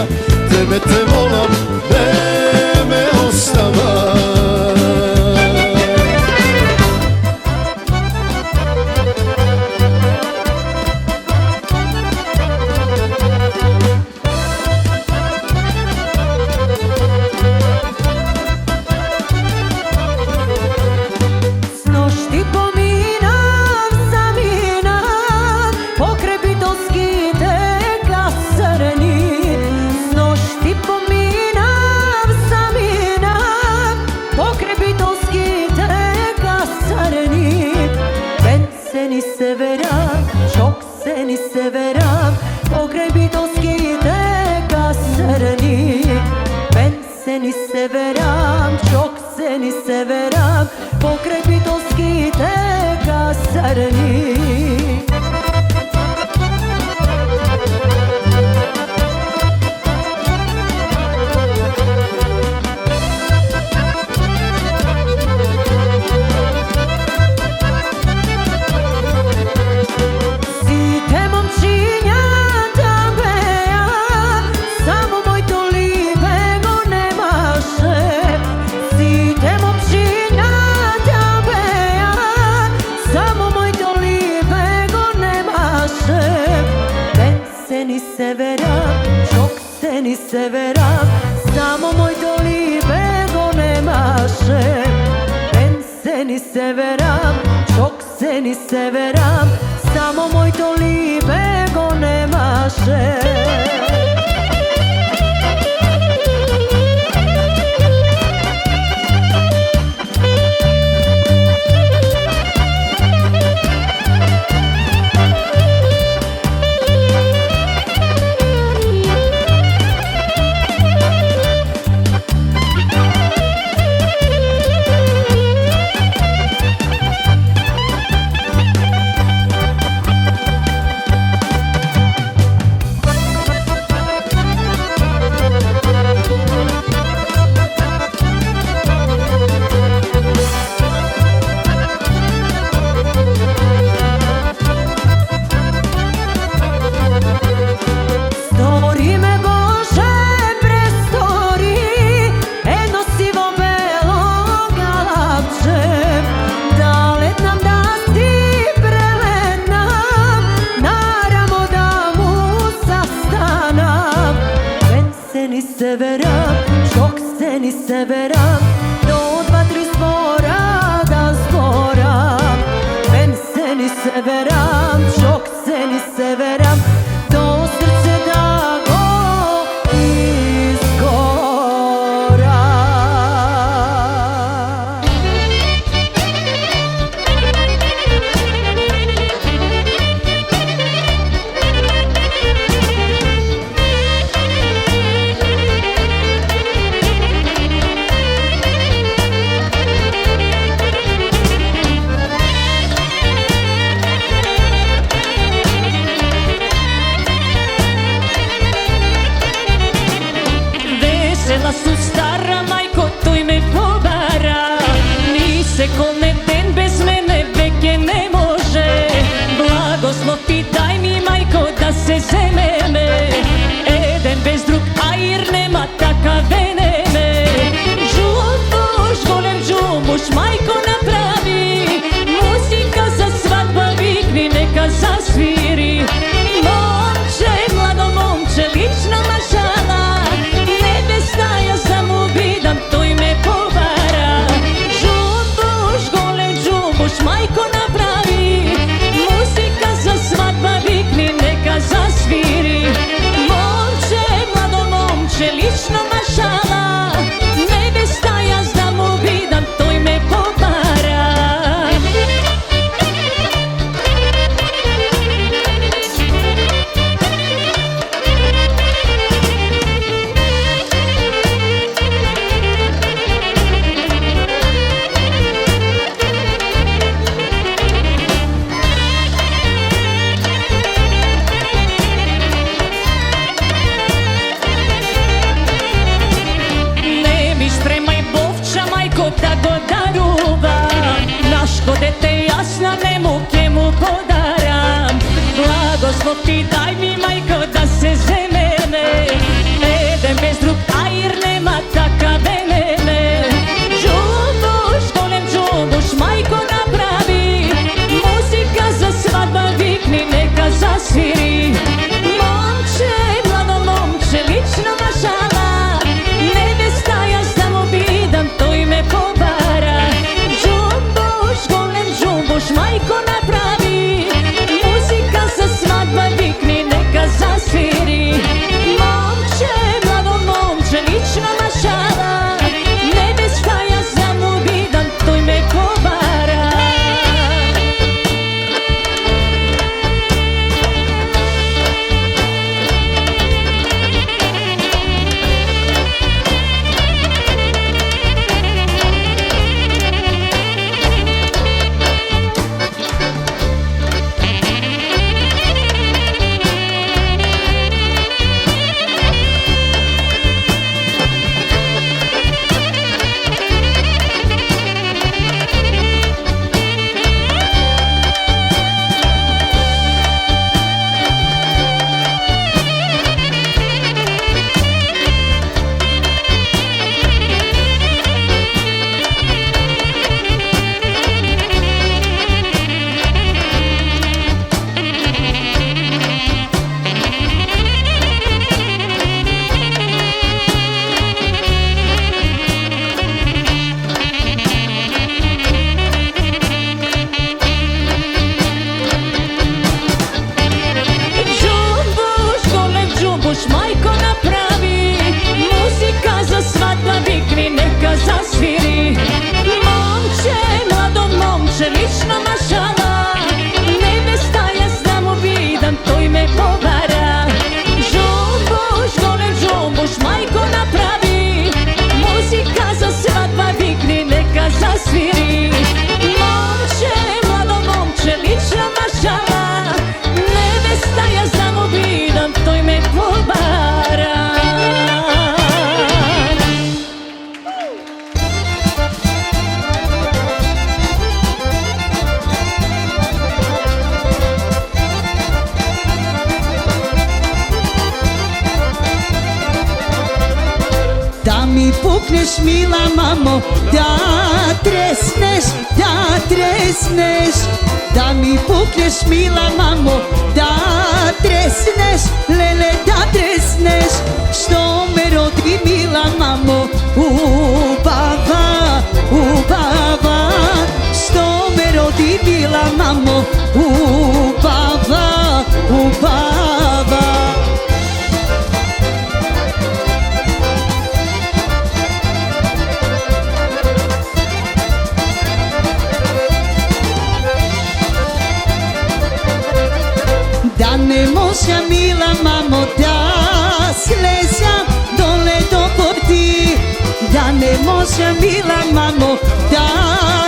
tebe te molam, ne me ostava. Seni severam, pogrebitoski teka srni. Ben seni severam, çok seni severam, pogrebitoski teka srni. severam, samo moj to libe go nemaše. Ben se ni severam, čok se ni severam, samo moj to libe go nemaše. Severam, čok se ni severam, do 2-3 zbora da zboram. Ben se ni severam, čok se ni severam, do srce da go izgoram. momče, lično mašala. Nevesta ja znam uvidan, to i me povara. Žomboš, gole žomboš, majko napravi. Muzika za svadba vikni, neka zasviri. Momče, mlado momče, lično mašala. Nevesta ja znam uvidan, to i me povara. Da mi pukneš mila mamo, da tresneš, da tresneš. Da mi pukneš mila mamo, da tresneš, lele da tresneš. Što me rodi mila mamo, ubava, ubava. Što me rodi mila mamo, ubava, ubava. Da ne možem mila mamo da slezam dole do porti. Da ne možem mila mamo da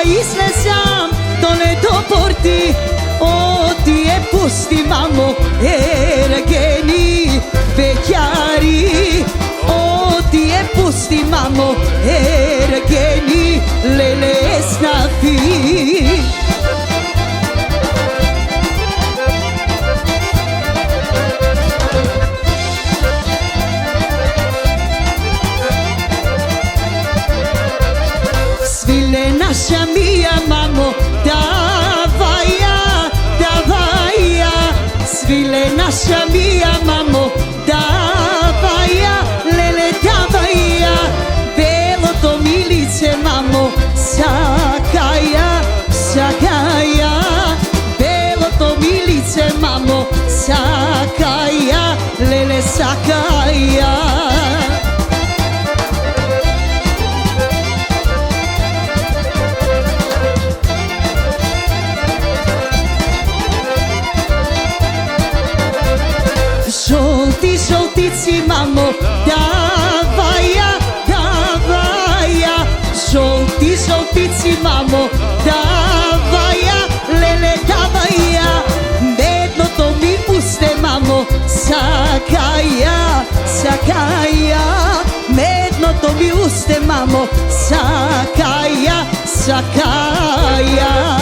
izlezam dole do porti. O ti je pusti mamo ergeni bećari. O ti je pusti mamo ergeni lele snafi. Svile naša mija mamo, davaja, davaja. Svile naša mija mamo, davaja, lele davaja. Belo to milice mamo, sakaja, sakaja. Belo to milice mamo, sakaja, lele sakaja. Žolti, žoltici mamo, davaja, davaja. Žolti, žoltici mamo, davaja, lele davaja. Medno to mi uste mamo, sakaja, sakaja. Medno to mi uste mamo, sakaja, sakaja.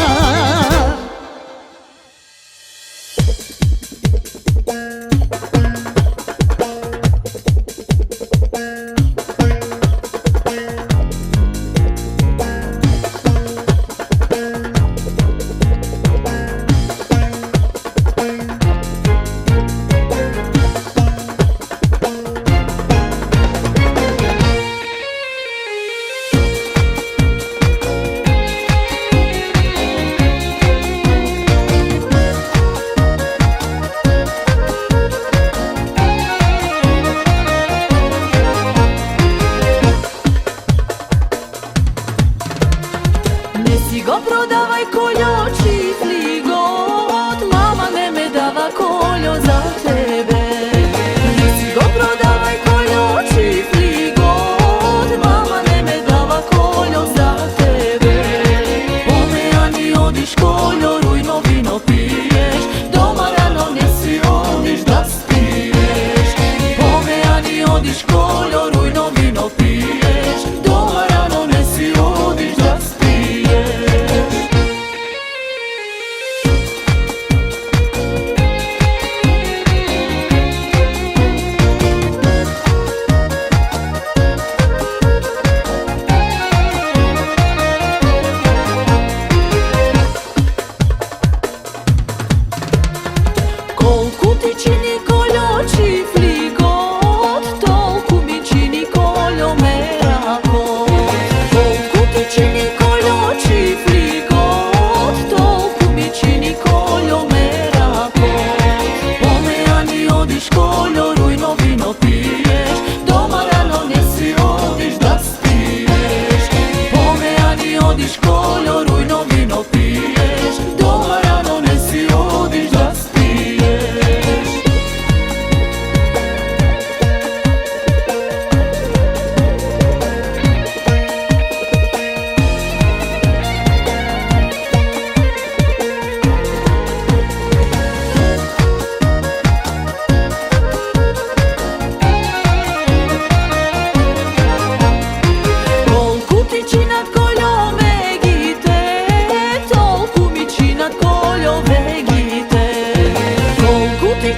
Go prodavaj koljo čifli god, mama ne me dava koljo za tebe. Nisi go prodawaj koljo čifli god, mama ne me dava koljo za tebe. Omejani odiš koljo, rujno vino piješ, doma rano nisi odiš da spiješ. Omejani odiš koljo, rujno vino piješ, doma rano nisi odiš da spiješ.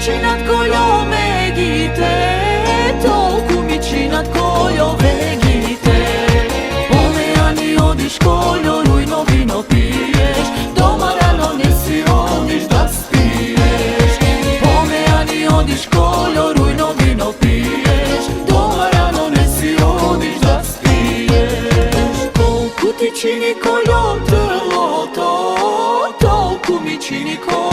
činat koljo me gite, toliko mi činat koljo vegite. Pomejani odiš koljo, rujno vino piješ, doma rano nisi odiš da spiješ. Pomejani odiš koljo, rujno vino piješ, doma rano nisi odiš da spiješ. Koliko ti čini koljo telo to, toliko mi čini koljo